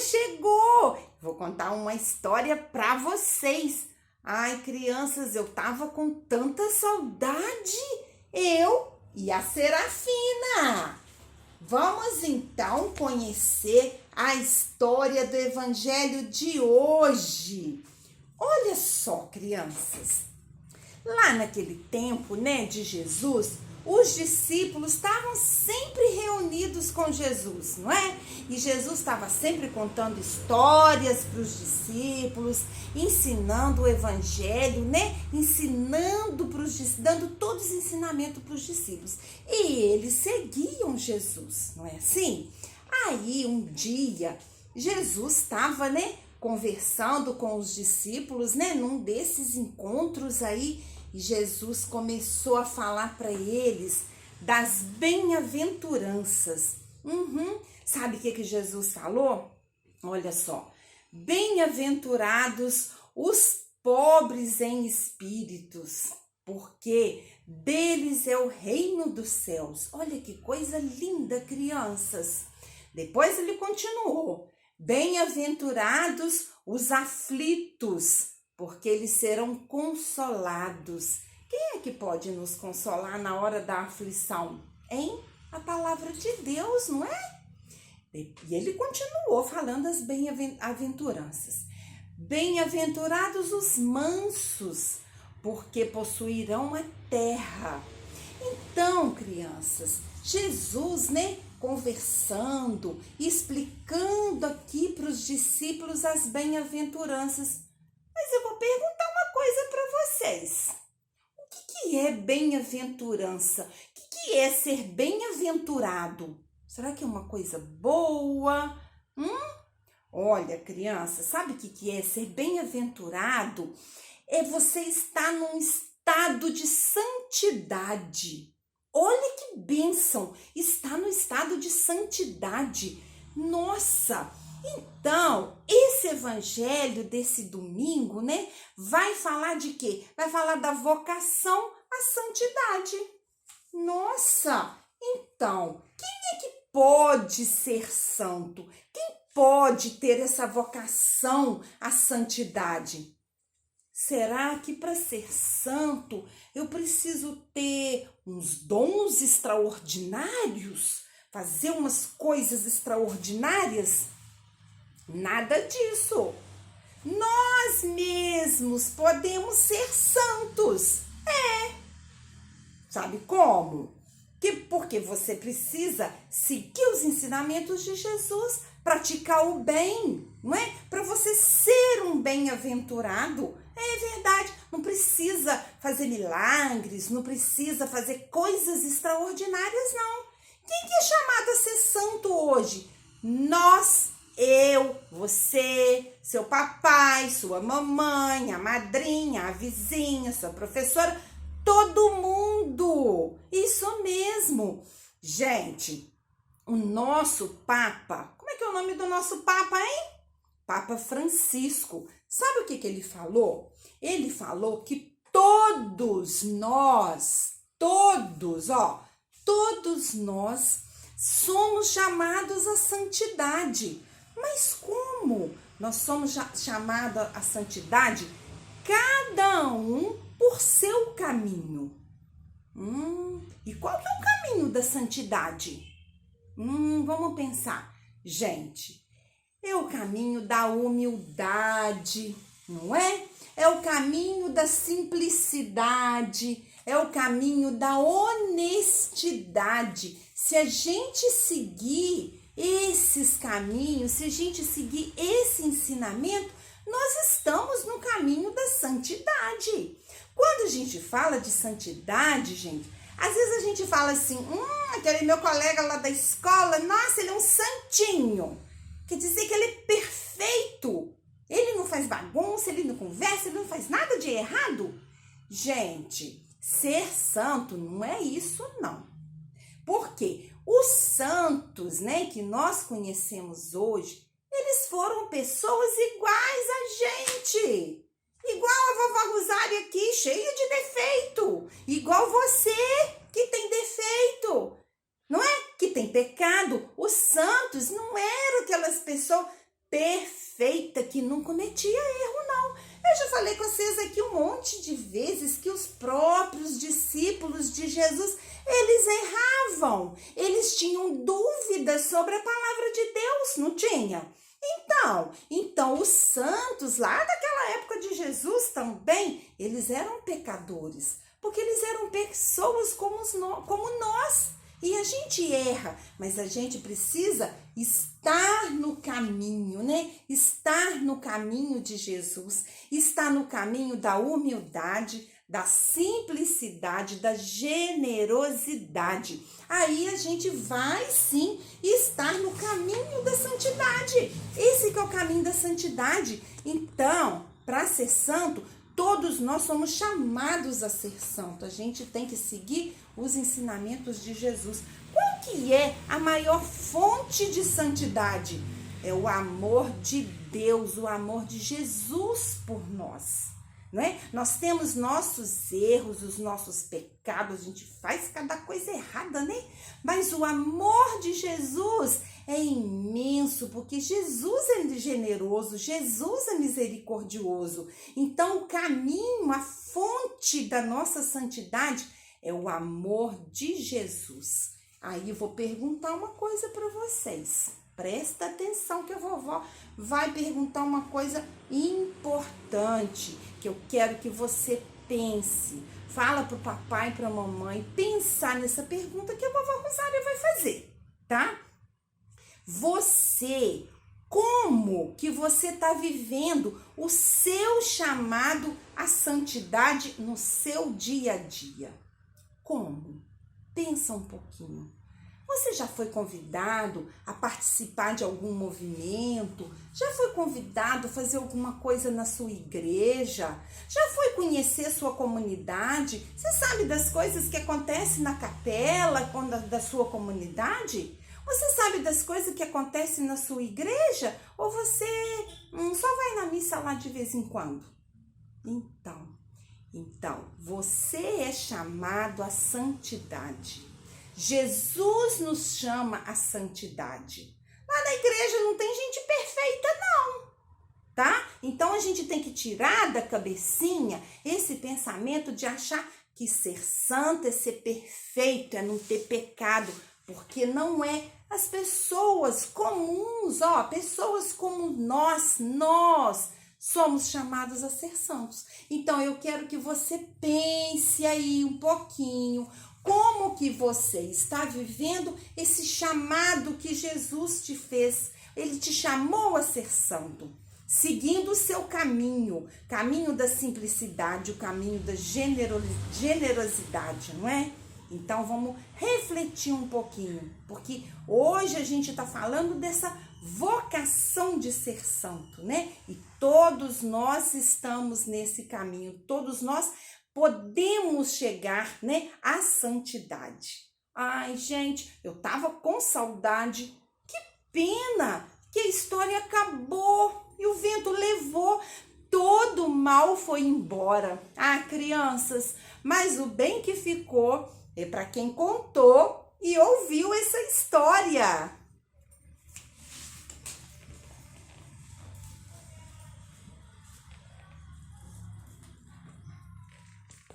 chegou! Vou contar uma história para vocês. Ai, crianças, eu tava com tanta saudade. Eu e a Serafina. Vamos então conhecer a história do Evangelho de hoje. Olha só, crianças. Lá naquele tempo, de Jesus, os discípulos estavam sempre reunidos com Jesus, não é? E Jesus estava sempre contando histórias para os discípulos, ensinando o evangelho, ensinando dando todos os ensinamentos para os discípulos. E eles seguiam Jesus, não é assim? Aí um dia Jesus estava, conversando com os discípulos, num desses encontros aí, e Jesus começou a falar para eles das bem-aventuranças. Sabe o que Jesus falou? Olha só, bem-aventurados os pobres em espíritos, porque deles é o reino dos céus. Olha que coisa linda, crianças. Depois ele continuou, bem-aventurados os aflitos, porque eles serão consolados. Quem é que pode nos consolar na hora da aflição? A palavra de Deus, não é? E ele continuou falando as bem-aventuranças. Bem-aventurados os mansos, porque possuirão a terra. Então, crianças, Jesus, conversando, explicando aqui para os discípulos as bem-aventuranças. Mas eu vou perguntar uma coisa para vocês. O que é bem-aventurança? O que é ser bem-aventurado? Será que é uma coisa boa? Olha, criança, sabe o que é ser bem-aventurado? É você estar num estado de santidade. Olha que bênção! Estar no estado de santidade. Nossa! Então, esse evangelho desse domingo, vai falar de quê? Vai falar da vocação à santidade. Nossa! Então, quem é que pode ser santo? Quem pode ter essa vocação à santidade? Será que para ser santo eu preciso ter uns dons extraordinários? Fazer umas coisas extraordinárias? Nada disso. Nós mesmos podemos ser santos. Sabe como? Porque você precisa seguir os ensinamentos de Jesus, praticar o bem, não é? Para você ser um bem-aventurado. É verdade, não precisa fazer milagres, não precisa fazer coisas extraordinárias, não. Quem que é chamado a ser santo hoje? Nós, eu, você, seu papai, sua mamãe, a madrinha, a vizinha, sua professora, todo mundo. Isso mesmo. Gente, o nosso Papa, como é que é o nome do nosso Papa, Papa Francisco. Sabe o que ele falou? Ele falou que todos nós somos chamados à santidade. Mas como nós somos chamados à santidade? Cada um por seu caminho. E qual que é o caminho da santidade? Vamos pensar. Gente, é o caminho da humildade, não é? É o caminho da simplicidade, é o caminho da honestidade. Se a gente seguir esses caminhos, se a gente seguir esse ensinamento, nós estamos no caminho da santidade. Quando a gente fala de santidade, gente, às vezes a gente fala assim, aquele meu colega lá da escola, nossa, ele é um santinho. Quer dizer que ele é perfeito. Ele não faz bagunça, ele não conversa, ele não faz nada de errado. Gente, ser santo não é isso, não. Porque os santos, que nós conhecemos hoje, eles foram pessoas iguais a gente. Igual a vovó Rosária aqui, cheia de defeito. Igual você, que tem defeito. Não é? Que tem pecado. Os santos não eram aquelas pessoas monte de vezes que os próprios discípulos de Jesus, eles erravam. Eles tinham dúvidas sobre a palavra de Deus, não tinha? Então os santos lá daquela época de Jesus também, eles eram pecadores, porque eles eram pessoas como nós. E a gente erra, mas a gente precisa estar no caminho, né? Estar no caminho de Jesus, estar no caminho da humildade, da simplicidade, da generosidade. Aí a gente vai sim estar no caminho da santidade. Esse que é o caminho da santidade. Então, para ser santo, todos nós somos chamados a ser santo. A gente tem que seguir os ensinamentos de Jesus. Qual que é a maior fonte de santidade? É o amor de Deus, o amor de Jesus por nós. Não é? Nós temos nossos erros, os nossos pecados, a gente faz cada coisa errada, né? Mas o amor de Jesus é imenso, porque Jesus é generoso, Jesus é misericordioso. Então, o caminho, a fonte da nossa santidade é o amor de Jesus. Aí eu vou perguntar uma coisa para vocês. Presta atenção que a vovó vai perguntar uma coisa importante, que eu quero que você pense. Fala pro papai e pra mamãe pensar nessa pergunta que a vovó Rosália vai fazer, tá? Como que você está vivendo o seu chamado à santidade no seu dia a dia? Como? Pensa um pouquinho. Você já foi convidado a participar de algum movimento? Já foi convidado a fazer alguma coisa na sua igreja? Já foi conhecer sua comunidade? Você sabe das coisas que acontecem na capela da sua comunidade? Você sabe das coisas que acontecem na sua igreja? Ou você só vai na missa lá de vez em quando? Então, você é chamado à santidade. Jesus nos chama à santidade. Lá na igreja não tem gente perfeita não, tá? Então a gente tem que tirar da cabecinha esse pensamento de achar que ser santo é ser perfeito, é não ter pecado, porque não é. As pessoas comuns, pessoas como nós somos chamados a ser santos. Então eu quero que você pense aí um pouquinho, como que você está vivendo esse chamado que Jesus te fez? Ele te chamou a ser santo, seguindo o seu caminho da simplicidade, o caminho da generosidade, não é? Então vamos refletir um pouquinho, porque hoje a gente está falando dessa vocação de ser santo, né? E todos nós estamos nesse caminho, todos nós podemos chegar, né, à santidade. Ai, gente, eu tava com saudade. Que pena que a história acabou e o vento levou. Todo o mal foi embora. Ah, crianças, mas o bem que ficou é para quem contou e ouviu essa história.